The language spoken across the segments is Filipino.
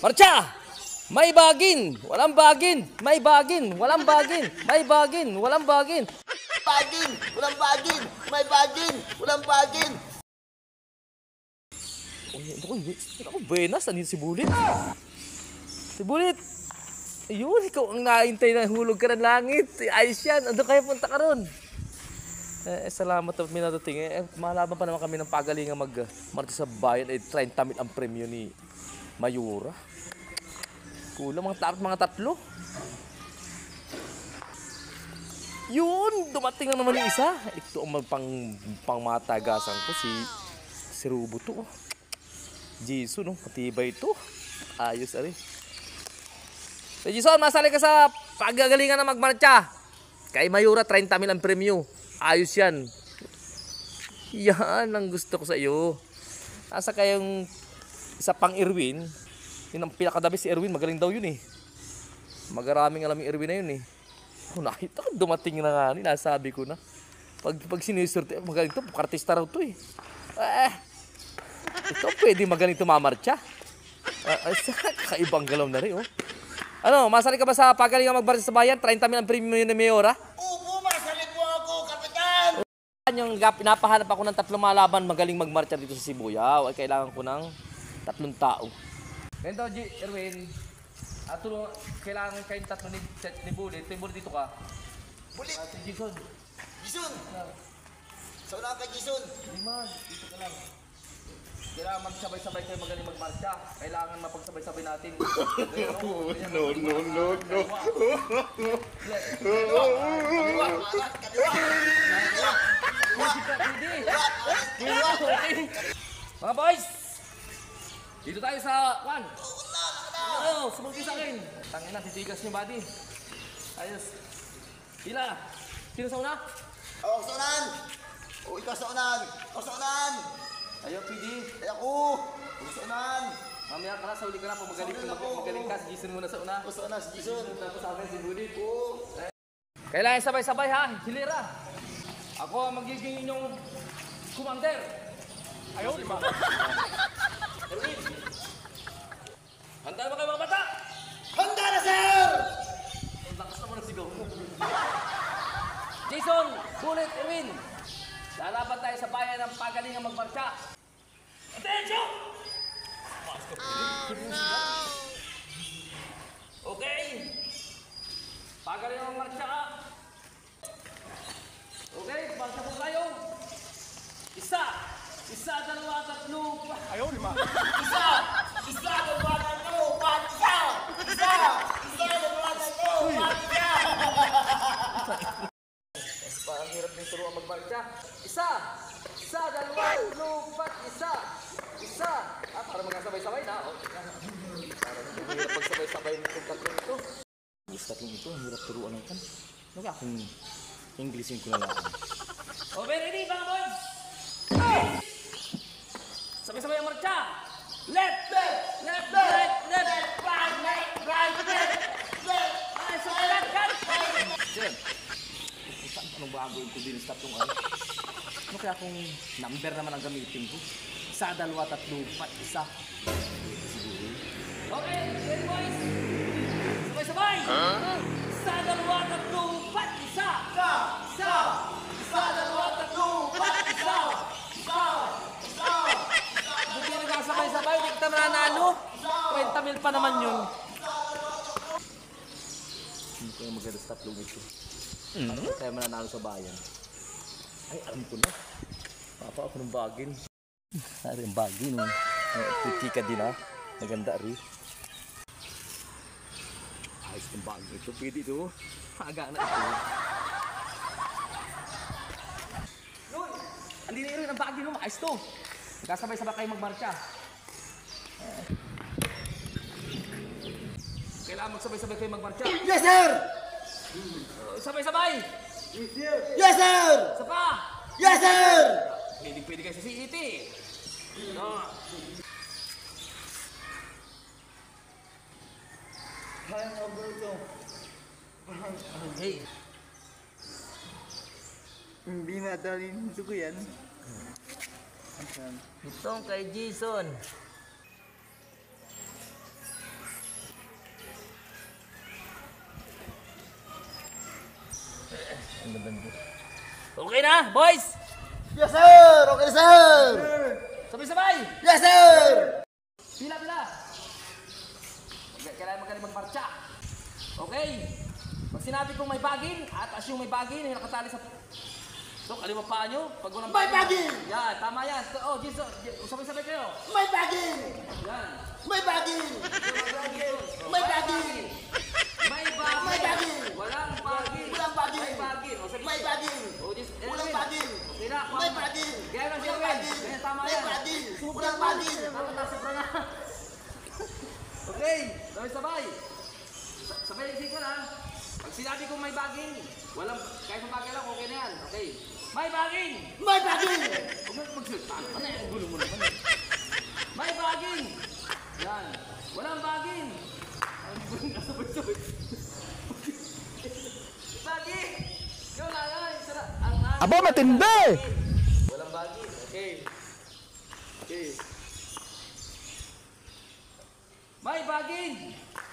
Marcha! May bagin! Walang bagin! May bagin! Walang bagin! May bagin! Walang bagin! Bagin! Walang bagin! May bagin! Walang bagin! Ako, buenas. Ano si Bulit? Si Bulit! Ayun, ikaw ang naintay na hulog ka ng langit. Ayos yan. Ano kaya punta ka ron? Salamat at minadating. Malaban pa naman kami ng pagalingan mag-marcha sa bayan. 30 mil ang premyo ni Mayura. Kulang mga tatlo. Yun, dumating na naman yung isa. Ito ang pangmatagasan ko, si Rubo to. Jason, no? Matibay ito. Ayos, ari. So, Jason, masali ka sa paggagalingan na magmarcha. Kay Mayura, 30 mil ang premyo. Ayos yan. Yan ang gusto ko sa iyo. Asa kayong isa pang Erwin. Yun ang pinakadabi si Erwin. Magaling daw yun eh. Magaraming alam yung Erwin na yun eh. Nakita ko dumating na nga. Nasabi ko na. Pag siniserte, magaling to. Kartista raw to eh. Ito pwede magaling to mamarcha. Kakaibang galaw na rin oh. Ano, masali ka ba sa pagalingan magmarcha sa bayan? 30 mil ang premium ni Mayora? Opo, masali po ako, Kapitan! Yung pinapahanap ako ng 3 malaban magaling magmarcha dito sa Sibuyaw. Ay kailangan ko ng 3 tao. Ganito, Erwin. Kailangan kayong 3 ni Bulit. Ito yung Bulit dito ka. Bulit! Si Jason. Jason! Sa unahan ka, Jason! Liman, dito ka lang. Kailangan magsabay-sabay kayo magaling magmarcha. Kailangan mapagsabay-sabay natin. No. Mga boys! Dito tayo sa Juan. Sumulti sa akin. Tangin na, titigas niyo body. Ayos. Pila. Sino sa una? Ako sa unahan! O, ikaw sa unahan! Ikaw sa unahan! Ayaw, PD. Ay ako! Ako sa unahan! Mamaya ka na, sa uli ka na. Pag magaling ka, si Jason muna sa una. Ako sa unahan, si Jason! Tapos sa akin, si Bulit. Oo! Kailangan sabay-sabay ha. Hilira. Ako ang magiging inyong commander. Ayaw, lima. Erwin. Handa ba kayo mga bata? Handa na, sir! Ang lakas naman ang sigaw mo. Jason, Bulit, Erwin. Lalaban tayo sa bayan ng pagalingan magmarcha. Attention! Oh, no! Okay. Pagalingan magmarcha ka. Okay, marcha po tayo. Isa, dalawa, tatlo. Ayaw, lima. Isa, dalawa, tatlo, patya! Isa, dalawa, tatlo, patya! Parang hirap din turuan magmarcha. Isa, dalawa, tatlo, pat, isa. Para magkasabay-sabay na. Parang hindi mo hirap pagsabay-sabay nitong tatlong ito. Yung tatlong ito, ang hirap turuan ng kan. Ano ka akong Englishin ko na lang. Okay, ready mga boys? Sabay-sabay ang marcha. Left, right. Ay, sabay lang kan. Sir, anong bago ko din sa tatlong ano? Ano kaya kung number naman ang gamitin ko? Isa, dalawa, tatlo, pat, isa. Okay, ready boys? Sabay-sabay! Isa, dalawa, tatlo, pat, isa! Isa, dalawa, tatlo, pat, isa! Hindi ka nagkasabay-sabay, hindi kita mananalo. 20 mil pa naman yun. Hindi ko yung maganda sa tatlong ito. Kaya mananalo sa bayan. Ay, alam ko na. Papa ako ng bagin. Ari ang bagin. Kritika din ha. Maganda rin. Ayos ng bagin ito. Pwede ito. Haga na ito. Yun! Andi na rin ang bagin mo. Ayos ito. Magkasabay-sabay kayo magmarcha. Kailangan magsabay-sabay kayo magmarcha. Yes, sir! Sabay-sabay! Yes, sir! Isa pa! Yes, sir! Pwede kayo sa CET. No. Hey. Hindi na dalhin ko yan. Itong kay Jason. Okay na, boys? Yes, sir! Okay, sir! Sabay-sabay! Yes, sir! Pila. Kailangan magaling magmarcha. Okay? Pag sinabi kong may bagin, at yung may bagin, yung nakatali sa... So, kaliwa paa nyo. Pag walang May bagin! Yan, tama yan. Oh, Jesus, sabay-sabay kayo. May bagin! Yan. May bagin! May bagin! May bagin. May bagin! Walang bagin. Walang bagin! May bagin. O, sabi- May bagin! O, Jesus, Walang bagin! Okay na. May bagin! Kaya na siya, Walang bagin! Kaya tama May yan. bagin! Walang bagin! Sobra na. Okay, sabay-sabay. Sabay yung sequel ha. Pag sinabi kong may bagin, walang, kahit sa bagay lang, okay na yan. Okay. May bagin! May bagin! Huwag mo magsultan. Ano yan? Gulo mo naman eh. May bagin! Yan. Walang bagin! Ang gulo na sabay-sabay. Bagin! Yung lalay. Aba, matindi! Walang bagin. Okay. Okay. May bagin!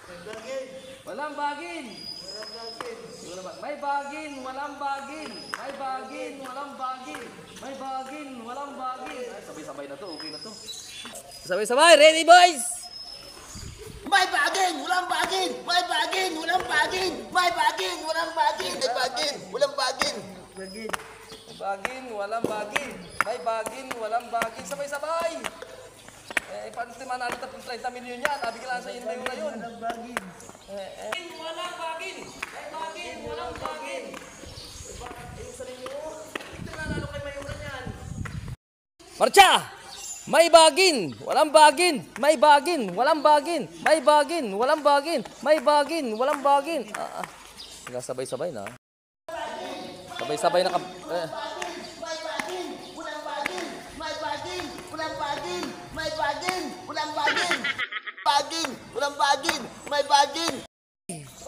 May bagin! Walang bagin! May bagin! Walang bagin! May bagin! Walang bagin! May bagin! Walang bagin! Ay, sabay-sabay na to. Okay na to. Sabay-sabay! Ready, boys? May bagin! Walang bagin! May bagin! Walang bagin! May bagin! Walang bagin! May bagin! Walang bagin! Bagin! Walang bagin! May bagin! Walang bagin! Sabay-sabay! Eh, paano natin manalo tapos 30 milyon yan? Bigla sa inyo na yun. Walang bagin. Walang bagin. May bagin. Walang bagin. Yung sarili mo. Ito nanalo kay Mayuran yan. Marcha! May bagin. Walang bagin. May bagin. Walang bagin. May bagin. Walang bagin. May bagin. Walang bagin. Sabay-sabay na. Sabay-sabay na May bagin! Walang bagin! May bagin! Walang bagin! May bagin! Walang bagin! Bagin! Walang bagin! May bagin!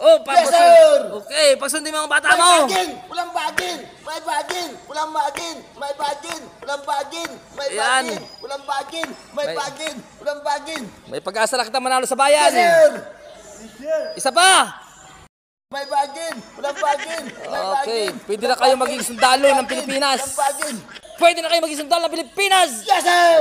Oh, Yes, sir! Okay, pagsundin mo ang bata May mo. bagin! Walang bagin! May bagin! Walang bagin! May bagin! Walang bagin! May Yan. bagin! Walang bagin! May May- bagin! Walang bagin! May pag-asa na kita manalo sa bayan. Yes, sir! Isa pa. May bagin! Walang bagin! May Okay, bagin! pwede na kayo maging sundalo ng Pilipinas. Walang bagin! Pwede na kayo maging sundalo ng Pilipinas. Yes, sir!